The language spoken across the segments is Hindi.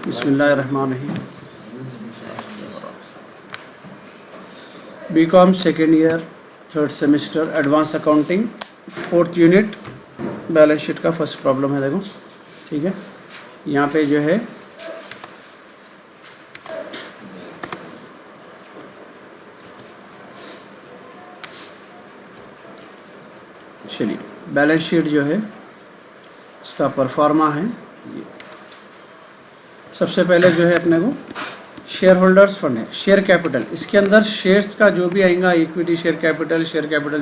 बिस्मिल्लाहिर्रहमानिर्रहीम। BCom second year third semester advance accounting fourth unit balance sheet का फर्स्ट प्रॉब्लम है। देखो ठीक है, यहाँ पे जो है चलिए बैलेंस शीट जो है इसका परफॉर्मा है। सबसे पहले जो है अपने को शेयर होल्डर्स फंड है, शेयर कैपिटल, इसके अंदर शेयर्स का जो भी आएगा, इक्विटी शेयर कैपिटल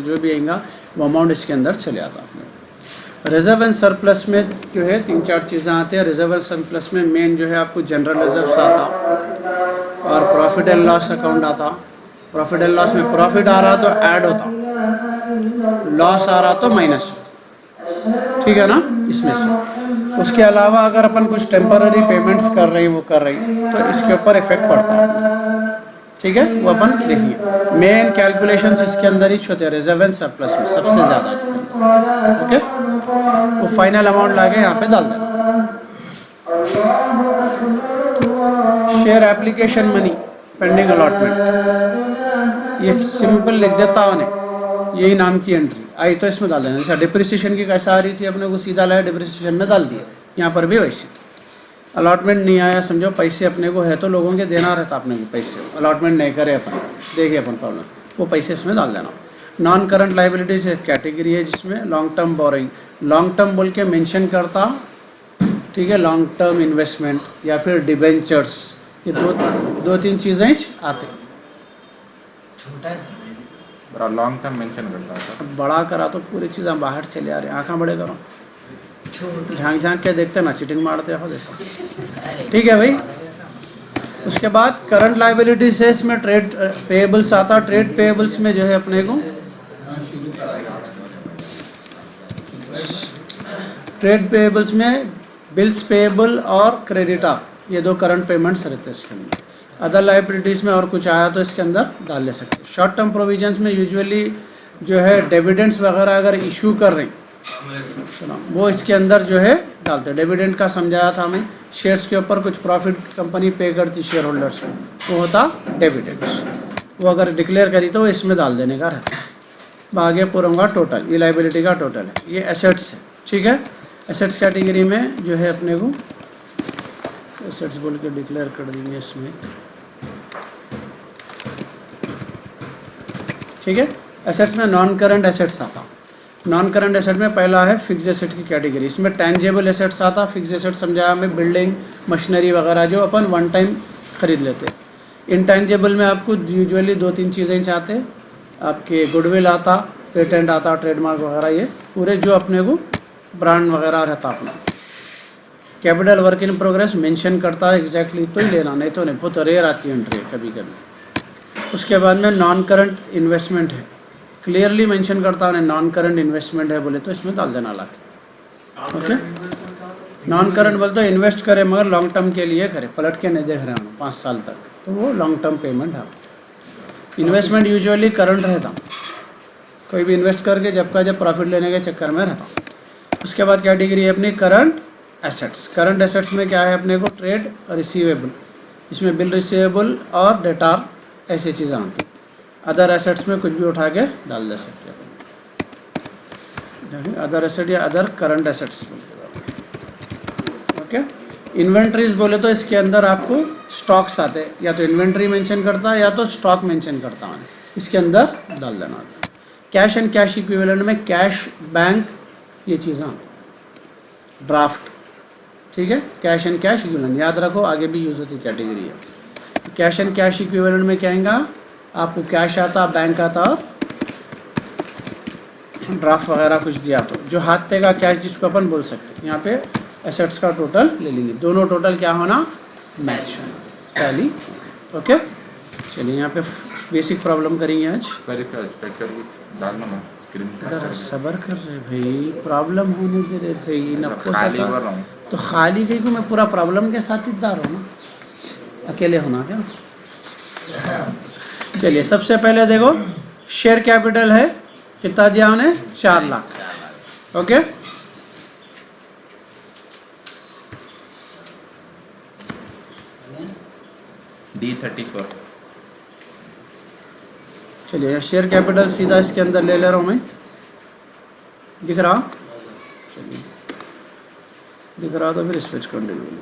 जो भी आएगा वो अमाउंट इसके अंदर चले आता है। रिजर्व एंड सरप्लस में जो है तीन चार चीज़ें आती हैं। रिजर्व एंड सरप्लस में मेन जो है आपको जनरल रिजर्व्स आता और प्रॉफिट एंड लॉस अकाउंट आता। प्रॉफिट एंड लॉस में प्रॉफिट आ रहा तो ऐड होता, लॉस आ रहा तो माइनस, ठीक है ना, इसमें से। उसके अलावा अगर अपन कुछ टेम्पररी पेमेंट्स कर रहे हैं वो कर रहे हैं तो इसके ऊपर इफेक्ट पड़ता है, ठीक है, वो अपन देखिए। मेन कैलकुलेशंस इसके अंदर ही होते हैं रिजर्व एंड सरप्लस में सबसे ज़्यादा इसके अंदर, ओके। वो फाइनल अमाउंट लाके यहाँ पे डाल देना। Share application money pending allotment, ये सिंपल लिख देता उन्हें, यही नाम की एंट्री आई तो इसमें डाल देना। जैसा डिप्रिसिएशन की कैसा आ रही थी अपने को सीधा लाया डिप्रिसिएशन में डाल दिया, यहाँ पर भी वैसे। अलॉटमेंट नहीं आया समझो, पैसे अपने को है तो लोगों के देना रहता अपने को पैसे, अलॉटमेंट नहीं करे अपन, देखिए अपन प्रॉब्लम, वो पैसे इसमें डाल देना। नॉन करंट लाइबिलिटीज एक कैटेगरी है जिसमें long term borrowing, long term बोल के मेंशन करता, ठीक है, लॉन्ग टर्म इन्वेस्टमेंट या फिर डिबेंचर्स, ये दो तीन चीज़ें आते। छोटा है बड़ा लॉन्ग टर्म मेंशन करता है, बड़ा करा तो पूरी चीज़ें बाहर चले आ रही, आँखें बड़े करो, झांक झांक के देखते ना, चीटिंग मारते हो जैसा, ठीक है भाई। उसके बाद करंट लाइबिलिटी से इसमें ट्रेड पेएबल्स आता। ट्रेड पेएबल्स में जो है अपने को ट्रेड पेएबल्स में बिल्स पेएबल और क्रेडिटर, ये दो करंट पेमेंट्स रहते हैं इसके अंदर। अदर लाइबिलिटीज़ में और कुछ आया तो इसके अंदर डाल ले सकते हैं। शॉर्ट टर्म प्रोविजंस में यूजुअली जो है डिविडेंड्स वगैरह अगर इशू कर रहे हैं वो इसके अंदर जो है डालते हैं। डिविडेंड का समझाया था हमें, शेयर्स के ऊपर कुछ प्रॉफिट कंपनी पे करती शेयर होल्डर्स को, वो होता डिविडेंड्स, वो अगर डिक्लेयर करी तो इसमें डाल देने का रहता है। आगे पूरा टोटल, ये लाइबिलिटी का टोटल है, ये एसेट्स है, ठीक है। एसेट्स कैटेगरी में जो है अपने को एसेट्स बोल के डिक्लेयर कर देंगे इसमें, ठीक है। एसेट्स में नॉन करंट एसेट्स आता। नॉन करंट एसेट में पहला है फिक्स एसेट की कैटेगरी, इसमें टेंजेबल एसेट्स आता। फिक्स एसेट समझाया हमें बिल्डिंग मशीनरी वगैरह जो अपन वन टाइम खरीद लेते हैं। इंटेंजेबल में आपको यूजुअली दो तीन चीज़ें चाहते, आपके गुडविल आता, पेटेंट आता, ट्रेडमार्क वगैरह, ये पूरे जो अपने को ब्रांड वगैरह रहता अपना। Capital work in progress mention करता है एग्जैक्टली तो ही लेना, नहीं तो नहीं, बहुत रेयर आती है एंट्री कभी कभी। उसके बाद में नॉन करंट इन्वेस्टमेंट है, क्लियरली मेंशन करता है नॉन करंट इन्वेस्टमेंट है बोले तो इसमें डाल देना ला के, ओके। नॉन करंट बोले तो इन्वेस्ट करे मगर लॉन्ग टर्म के लिए करे, पलट के नहीं देख रहे हम 5 साल तक, तो वो लॉन्ग टर्म पेमेंट है। इन्वेस्टमेंट यूजुअली करंट रहता, कोई भी इन्वेस्ट करके जब का जब प्रॉफिट लेने के चक्कर में रहता। उसके बाद कैटेगरी है अपनी करंट एसेट्स। करंट एसेट्स में क्या है अपने को ट्रेड रिसीवेबल, इसमें बिल रिसीवेबल और डेटार ऐसी चीज़ें आती। अदर एसेट्स में कुछ भी उठा के डाल दे सकते हैं, अदर एसेट या other current assets, okay. Inventories बोले तो इसके अंदर आपको स्टॉक्स आते हैं, या तो इन्वेंट्री मेंशन करता है या तो स्टॉक मेंशन करता है, इसके अंदर डाल देना। कैश एंड कैश इक्विवेलेंट में कैश, बैंक, ये चीज़ें आती। ड्राफ्ट, ठीक है, कैश एंड कैश इक्विवेलेंट याद रखो, आगे भी यूज़ होती कैटेगरी है। कैश एंड कैश इक्विवेलेंट में क्या आएगा, आपको कैश आता, बैंक आता और ड्राफ्ट वगैरह कुछ दिया तो जो हाथ पे का कैश जिसको अपन बोल सकते हैं। यहाँ पे एसेट्स का टोटल ले लेंगे, दोनों टोटल क्या होना, मैच टैली, ओके। चलिए यहाँ पे बेसिक प्रॉब्लम करेंगे आज। सर इसका स्ट्रक्चर डालना ना स्क्रीन अगर सबर कर रहे भाई, प्रॉब्लम होने दे रहे भाई, न खाली कर रहा हूँ तो खाली गई को मैं पूरा प्रॉब्लम के साथ ही दार हूँ ना, अकेले होना क्या। चलिए सबसे पहले देखो शेयर कैपिटल है, कितना दिया उन्हें, 4 लाख, ओके। D34 चलिए शेयर कैपिटल सीधा इसके अंदर ले ले रहा हूँ मैं, दिख रहा? चलिए दिख रहा तो फिर स्विच कर लीजिए।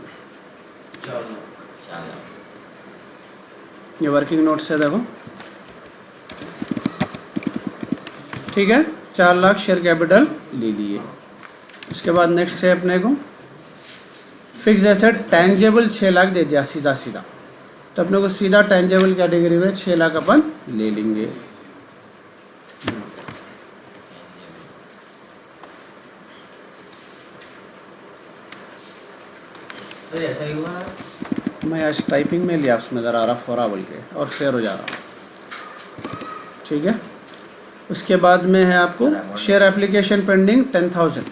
ये वर्किंग नोट्स है देखो, ठीक है। 4 लाख शेयर कैपिटल ले लिए। उसके बाद नेक्स्ट है अपने को फिक्स एसेट टेंजेबल 6 लाख दे दिया सीधा सीधा, तो अपने को सीधा टेंजेबल कैटेगरी में 6 लाख अपन ले लेंगे। तो ऐसा ही हुआ ना? मैं आज टाइपिंग में लिया, उसमें ज़रा रफ हो रहा बोल के और फेयर हो जा रहा, ठीक है। उसके बाद में है आपको शेयर एप्लीकेशन पेंडिंग 10,000,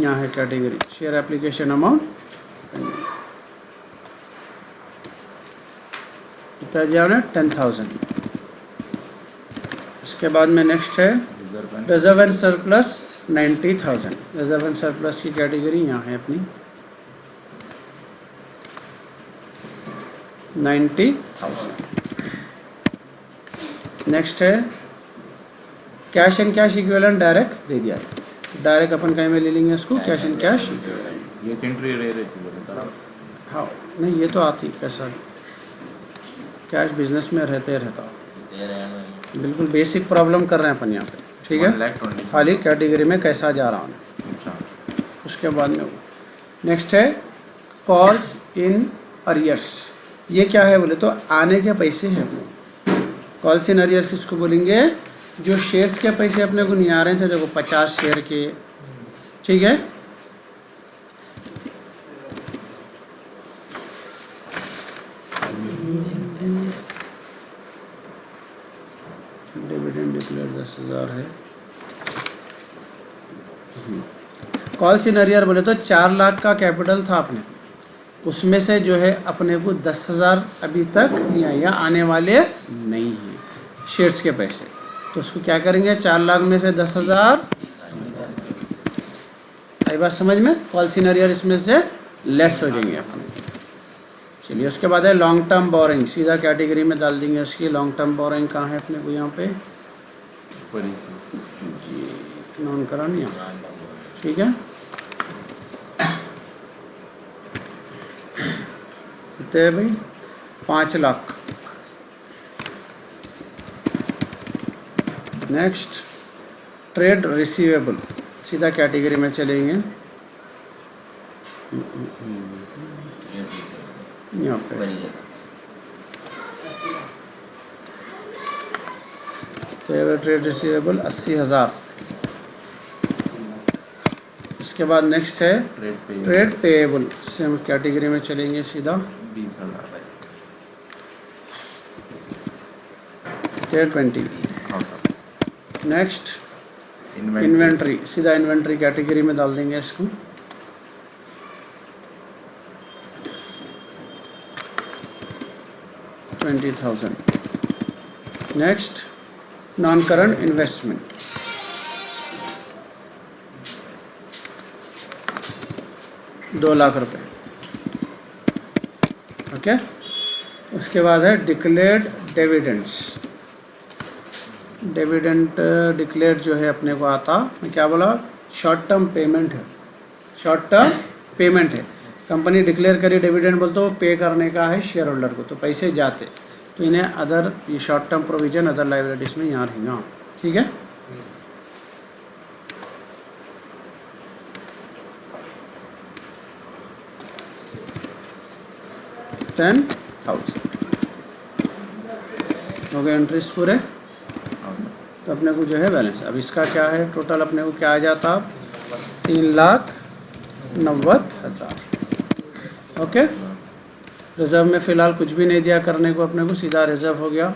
यहाँ है कैटेगरी शेयर एप्लीकेशन अमाउंट कितना जाना है 10,000। उसके बाद में नेक्स्ट है reserve and surplus 90,000। Reserve and surplus की कैटेगरी यहाँ है अपनी 90,000। नेक्स्ट है cash and cash equivalent direct दे दिया है, डायरेक्ट अपन कहीं में ले लेंगे इसको कैश एंड कैश। ये एंट्री रह रही थी बोले। हाँ नहीं ये तो आती पैसा, कैश बिजनेस में रहते रहता, बिल्कुल बेसिक प्रॉब्लम कर रहे हैं अपन यहाँ पे, ठीक है। खाली कैटेगरी में कैसा जा रहा हूँ। अच्छा उसके बाद में नेक्स्ट है कॉल्स इन अरियर्स। ये क्या है बोले तो आने के पैसे हैं अपने। कॉल्स इन अरियर्स किसको बोलेंगे? जो शेयर्स के पैसे अपने को नहीं आ रहे थे, देखो 50 शेयर के, ठीक है। डिविडेंड डिक्लेयर 10,000 है। कॉल्स इन अरियर बोले तो 4 लाख का कैपिटल था अपने, उसमें से जो है अपने को 10,000 अभी तक नहीं आया, आने वाले नहीं हैं शेयर्स के पैसे। तो उसको क्या करेंगे 4 लाख में से 10,000, आई बात समझ में? कॉल्स इन अरियर इसमें से लेस हो जाएंगे अपने। चलिए उसके बाद है लॉन्ग टर्म बोरिंग, सीधा कैटेगरी में डाल देंगे उसकी। लॉन्ग टर्म बोरिंग कहाँ है अपने को? यहाँ पे जी नॉन करंट यहाँ, ठीक है। कितने है भाई? 5 लाख। नेक्स्ट ट्रेड रिसीवेबल, सीधा कैटेगरी में चलेंगे यहाँ पे। Trade receivable 80,000। उसके बाद नेक्स्ट है ट्रेड पेएबल, सेम कैटेगरी में चलेंगे सीधा 20,000। 20। नेक्स्ट इन्वेंट्री, सीधा इन्वेंट्री कैटेगरी में डाल देंगे इसको। $20,000। Next non current investment, $2 lakh. Okay. उसके बाद है डिक्लेयर्ड डिविडेंड्स। डिविडेंड डिक्लेयर जो है अपने को आता, मैं क्या बोला, शॉर्ट टर्म पेमेंट है। शॉर्ट टर्म पेमेंट है, कंपनी डिक्लेयर करी डिविडेंड बोलते वो पे करने का है शेयर होल्डर को, तो पैसे जाते, तो इन्हें अदर ये short term provision other liabilities में यहाँ रहेगा, ठीक है। $10,000 हो गए एंट्रीज पूरे। तो अपने को जो है बैलेंस, अब इसका क्या है टोटल अपने को क्या आ जाता, 3,90,000। ओके। रिजर्व में फ़िलहाल कुछ भी नहीं दिया करने को अपने को, सीधा रिजर्व हो गया,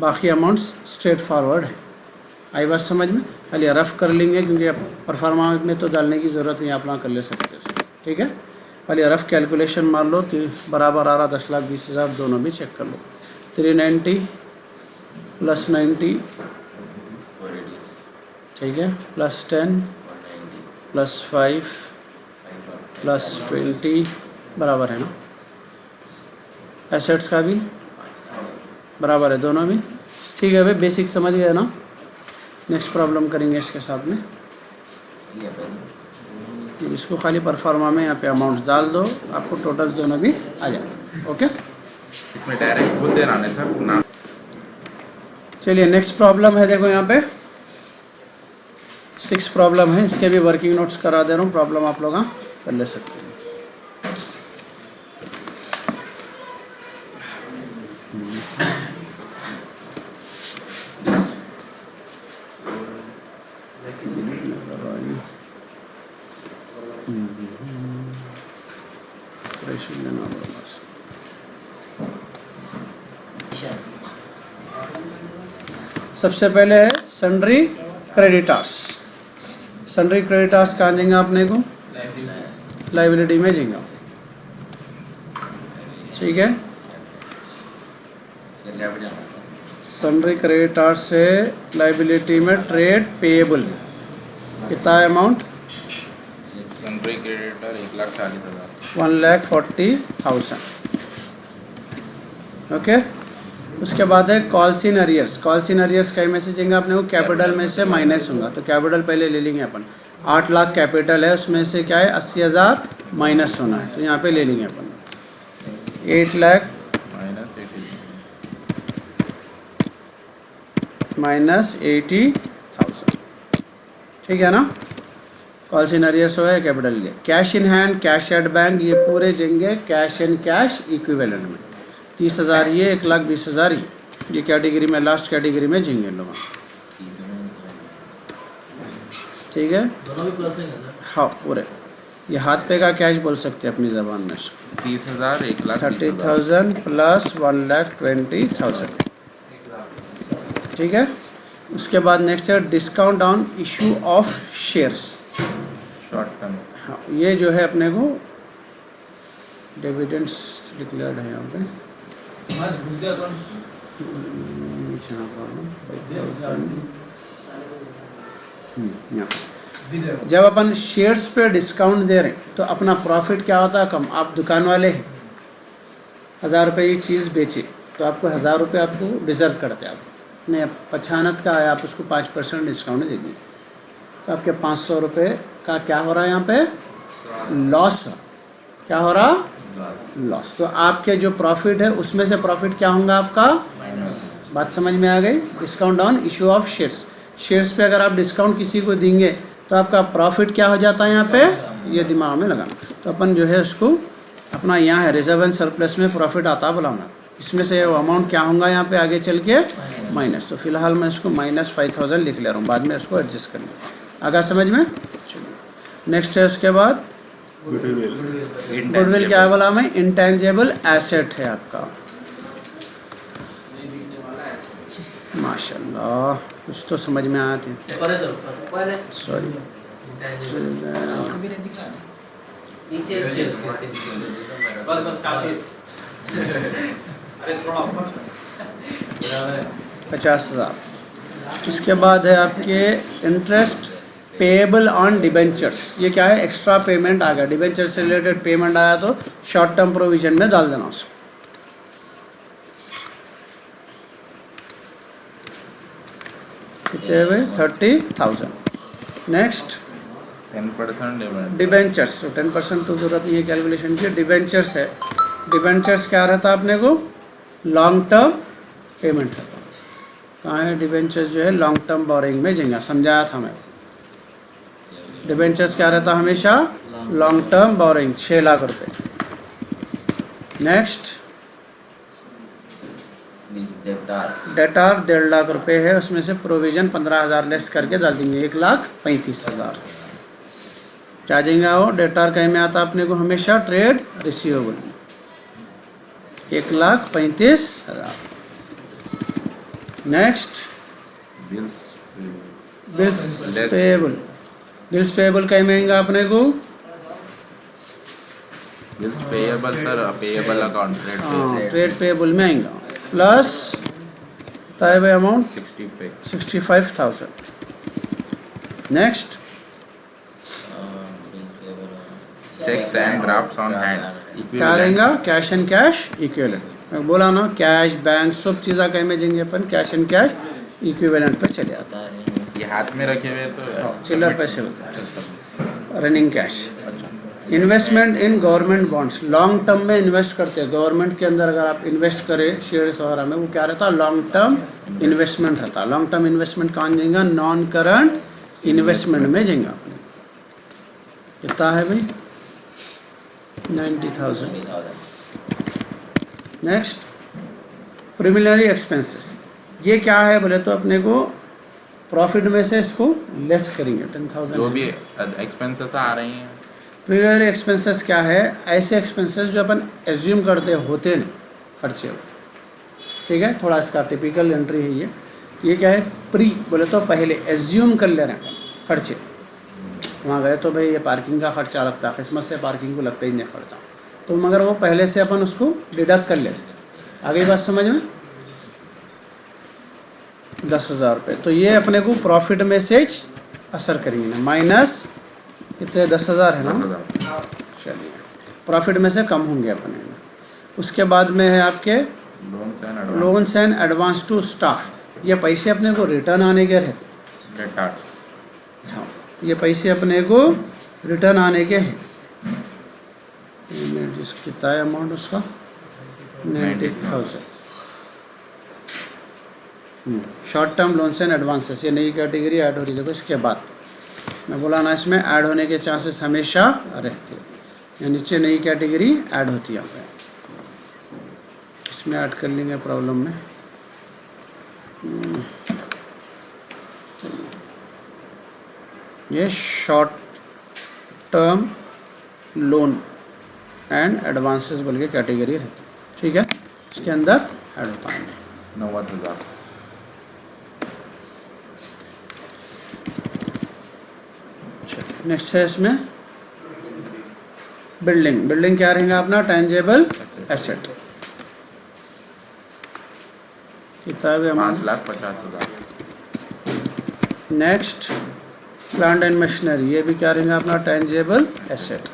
बाकी अमाउंट्स स्ट्रेट फॉरवर्ड है। आई बात समझ में? खाली रफ कर लेंगे क्योंकि परफॉर्मेंस में तो डालने की ज़रूरत नहीं, आप लोग कर ले सकते हैं, ठीक है। खाली रफ कैलकुलेशन मार लो, बराबर आ रहा 10,20,000, दोनों भी चेक कर लो। 390 + 90, ठीक है, +10 + 5 प्लस 20 बराबर है ना, एसेट्स का भी बराबर है, दोनों भी ठीक है भाई, बेसिक समझ गए ना। नेक्स्ट प्रॉब्लम करेंगे इसके साथ में, ये पहले इसको खाली परफॉर्मा में यहाँ पे अमाउंट्स डाल दो, आपको टोटल्स दोनों भी आ जाए। ओके, इसमें डायरेक्ट खुद देना है सर ना। चलिए नेक्स्ट प्रॉब्लम है, देखो यहाँ पे 6 प्रॉब्लम है, इसके भी वर्किंग नोट्स करा दे रहा हूँ, प्रॉब्लम आप लोग कर ले सकते हैं। सबसे पहले है सन्ड्री क्रेडिटर्स। सन्ड्री क्रेडिटर्स कहाँ जाएंगे आपने को, लाइबिलिटी में जाएंगे, ठीक है। कैपिटल सन्ड्री क्रेडिटर्स से लाइबिलिटी में ट्रेड पेएबल कितना है अमाउंट, सन्ड्री क्रेडिटर 1,40,000। 1,40,000। ओके, उसके बाद है calls in arrears. Calls in arrears कई में से जाएंगे आपने को, कैपिटल में से माइनस होगा, तो कैपिटल पहले ले लेंगे अपन। 8 लाख कैपिटल है, उसमें से क्या है 80,000 माइनस होना है, तो यहाँ पे ले लेंगे अपन 8 लाख माइनस 80,000, ठीक है ना। कॉल्स इन अरियर्स हो है, कैपिटल लिए। Cash in hand, cash at bank, ये पूरे जाएंगे कैश एंड कैश इक्विवेलेंट में। 30,000 ये, 1,20,000 ये कैटेगरी में, लास्ट कैटेगरी में जाएंगे लोग, ठीक है। दोनों भी प्लस है सर? हाँ पूरे, ये हाथ पे का कैश बोल सकते हैं अपनी ज़बान में इसको। 30,000 30,000 प्लस 1,20,000, ठीक है। उसके बाद नेक्स्ट है discount on issue of shares. Short term. हाँ, ये जो है अपने को डिविडेंड्स डिक्लेयर्ड है यहाँ पे, जब अपन शेयर्स पे डिस्काउंट दे रहे हैं तो अपना प्रॉफिट क्या होता है कम। आप दुकान वाले हैं, 1,000 रुपये की चीज़ बेचे तो आपको 1,000 रुपये आपको डिज़र्व करते हैं, आप नहीं 95 का है, आप उसको 5% डिस्काउंट दे दिए, तो आपके 500 रुपये का क्या हो रहा है यहाँ पे, लॉस। क्या हो रहा, लॉस। तो आपके जो प्रॉफिट है उसमें से प्रॉफिट क्या होगा आपका, बात समझ में आ गई। Discount on issue of shares, shares पे अगर आप डिस्काउंट किसी को देंगे तो आपका प्रॉफिट क्या हो जाता है यहाँ पे, ये दिमाग में लगाना। तो अपन जो है उसको अपना यहाँ है रिजर्व एंड सरप्लस में प्रॉफिट आता बुलाना, इसमें से वो अमाउंट क्या होगा यहाँ पे आगे चल के माइनस। तो फिलहाल मैं इसको -5,000 लिख ले रहा हूँ, बाद में इसको एडजस्ट कर लूँगा। आगे समझ में। नेक्स्ट है उसके बाद गुडविल क्या बोला मैं, इंटेंजिबल एसेट है आपका। माशाल्लाह कुछ तो समझ में आया थी, सॉरी नीचे बस काफी 50,000। उसके बाद है आपके इंटरेस्ट पेएबल ऑन डिबेंचर्स। ये क्या है, एक्स्ट्रा पेमेंट आ गया, डिबेंचर से रिलेटेड पेमेंट आया तो शॉर्ट टर्म प्रोविजन में डाल देना उसको। कितने हुए 30,000। नेक्स्ट 10% डिबेंचर्स, 10% तो जरूरत नहीं है कैलकुलेशन की। डिबेंचर्स है, डिबेंचर्स क्या रहता है अपने को, लॉन्ग टर्म पेमेंट रहता है। कहाँ है डिबेंचर्स, जो है लॉन्ग टर्म बोरिंग में जाएंगे, समझाया था मैं। डिबेंचर्स क्या रहता है हमेशा, लॉन्ग टर्म बोरिंग 6 लाख रुपए। नेक्स्ट डेटार 1.5 लाख रुपए है, उसमें से प्रोविजन 15,000 लेस करके डाल देंगे, 1,35,000। क्या जाएंगे वो, डेटार कहीं में आता अपने को हमेशा trade receivable, 1,35,000। Next bills payable, bills payable कहीं महंगा अपने को, bills payable sir, payable account trade payable महंगा प्लस ताए भाई amount 65,000। Next checks and drafts on hand. क्या रहेगा? Cash and cash equivalent. मैं बोला ना, कैश बैंक सब चीज़ा का imaging upon cash and cash equivalent पे चले जाता है। ये हाथ में रखे हुए तो चिल्लर पैसे होते हैं, running cash. Investment in government bonds, long term में इन्वेस्ट करते हैं गवर्नमेंट के अंदर। अगर आप इन्वेस्ट करें शेयर्स वगैरह में, वो क्या रहता है? लॉन्ग टर्म इन्वेस्टमेंट रहता है। लॉन्ग टर्म इन्वेस्टमेंट कहाँ जाएगा? नॉन करंट इन्वेस्टमेंट में जाएगा अपने। कितना है भाई? 90,000। Next, preliminary expenses. ये क्या है बोले तो अपने को प्रॉफिट में से इसको लेस करेंगे। 10,000 जो भी एक्सपेंसेस आ रही हैं। प्रिलिमिनरी एक्सपेंसेस क्या है? ऐसे एक्सपेंसेस जो अपन एज्यूम करते होते नहीं खर्चे हो, ठीक है। थोड़ा इसका टिपिकल एंट्री है ये। ये क्या है? प्री बोले तो पहले एज्यूम कर ले रहे हैं खर्चे। वहाँ गए तो भाई ये पार्किंग का खर्चा लगता है, किस्मत से पार्किंग को लगता ही नहीं खर्चा, तो मगर वो पहले से अपन उसको डिडक्ट कर लेते हैं। आगे बात समझ में? 10,000 रुपये, तो ये अपने को प्रॉफिट में से असर करेंगे ना। माइनस कितने? 10,000 है ना। चलिए, प्रॉफिट में से कम होंगे अपने। उसके बाद में है आपके loans and advance to staff. ये पैसे अपने को रिटर्न आने के रहते। हाँ, ये पैसे अपने को रिटर्न आने के हैं। कितना है अमाउंट उसका? 90,000। Short term loans and advances, ये नई कैटेगरी ऐड हो रही है। देखो इसके बाद मैं बोला ना, इसमें ऐड होने के चांसेस हमेशा रहते हैं। या नीचे नई कैटेगरी ऐड होती है, इसमें ऐड कर लेंगे प्रॉब्लम में। ये short term loan and advances बोल के कैटेगरी रहती है, ठीक है। इसके अंदर ऐड होता है 90,000। नेक्स्ट है इसमें बिल्डिंग। बिल्डिंग क्या रहेगा अपना? Tangible asset. कितना भी amount? 5,50,000। Next, plant and machinery, ये भी क्या रहेगा अपना? Tangible asset,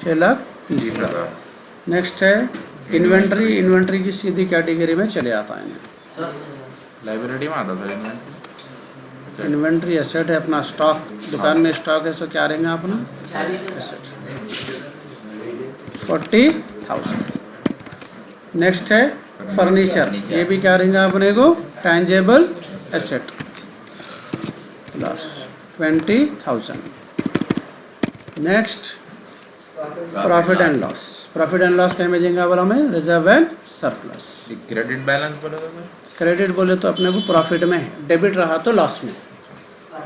6,30,000। नेक्स्ट है इन्वेंट्री। इन्वेंट्री की सीधी कैटेगरी में चले आता है। लाइब्रेरी में आता था इन्वेंट्री एसेट है अपना स्टॉक, दुकान में स्टॉक है, सो क्या रहेगा अपना? एसेट, 40,000। नेक्स्ट है फर्नीचर, ये भी क्या रहेगा अपने को? Tangible asset, plus 20,000। Next, profit and loss. Profit and loss क्या में जाएगा बोला मैं? Reserve and surplus. Credit balance बोले तो क्रेडिट बोले तो अपने को प्रॉफिट में है, डेबिट रहा तो लॉस में।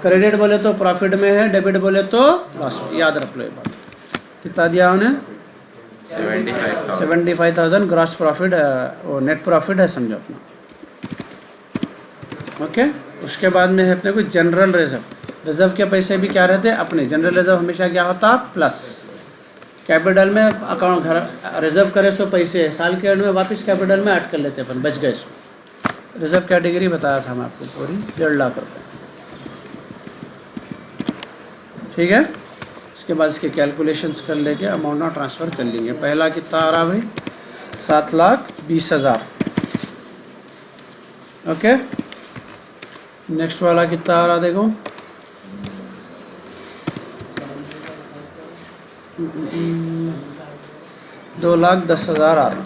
क्रेडिट बोले तो प्रॉफिट में है, डेबिट बोले तो लॉस में। याद रख लो ये बात। कितना दिया उन्हें? 75,000 ग्रॉस प्रॉफिट, वो नेट प्रॉफिट है समझो अपना, ओके। उसके बाद में है अपने को जनरल रिजर्व। रिजर्व के पैसे भी क्या रहते हैं अपने? जनरल रिजर्व हमेशा क्या होता? प्लस। कैपिटल में अकाउंट घर रिजर्व करे सो पैसे है, साल के एंड में वापस कैपिटल में ऐड कर लेते अपन, बच गए सो। रिजर्व कैटेगरी बताया था मैं आपको पूरी, 1.5 लाख रुपये, ठीक है। इसके बाद इसके कैलकुलेशंस कर लेके अमाउंट ना ट्रांसफ़र कर लेंगे। पहला कितना आ रहा भाई? 7,20,000, ओके। नेक्स्ट वाला कितना आ रहा देखो? 2,10,000 आ रहा,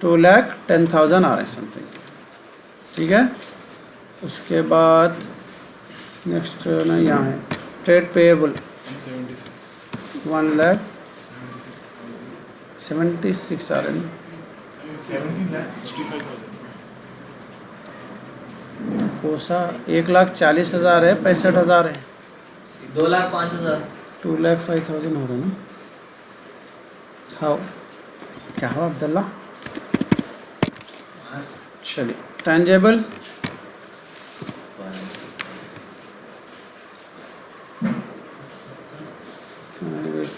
2,10,000 आ रहे समथिंग, ठीक है। उसके बाद नेक्स्ट ना यहाँ है ट्रेड पेएबल 1,76,000 आ रहे हैं। 17,65,000। कोसा 1,40,000 है, 65,000 है, 2,05,000। 2,05,000 हो रहे ना। हाँ, क्या हुआ अब्दुल्ला? चलिए, टेंजेबल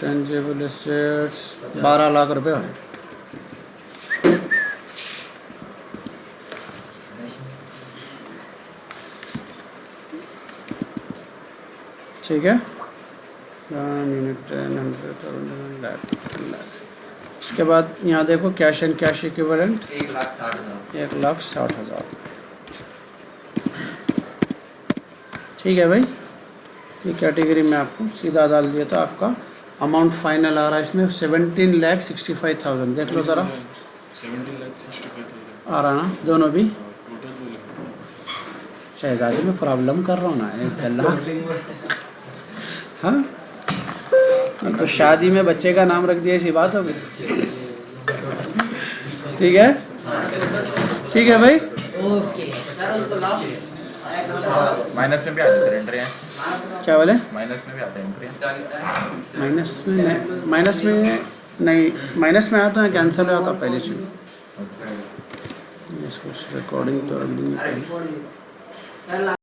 टेंजेबल एसेट्स 12 लाख रुपए हो रहे, ठीक है। यूनिट 10 लाख। उसके बाद यहाँ देखो कैश एंड कैश इक्विवेलेंट 1,60,000। 1,60,000। ठीक है भाई, ये कैटेगरी में आपको सीधा डाल दिया था। आपका अमाउंट फाइनल आ रहा है इसमें 17,65,000। देख लो ज़रा, 17,65,000 आ रहा ना दोनों भी। टोटल बोले शहजादी में प्रॉब्लम कर रहा हूँ ना अल्लाह। हाँ, तो शादी में बच्चे का नाम रख दिया, ऐसी बात होगी। ठीक है, ठीक है भाई। ओके सर, उसको लाओ। माइनस में भी आते सर एंट्री है, क्या बोले? माइनस में भी आते एंट्री है। माइनस में नहीं, माइनस में आता है, कैंसिल आता पहले से। इसको रिकॉर्डिंग तो अरे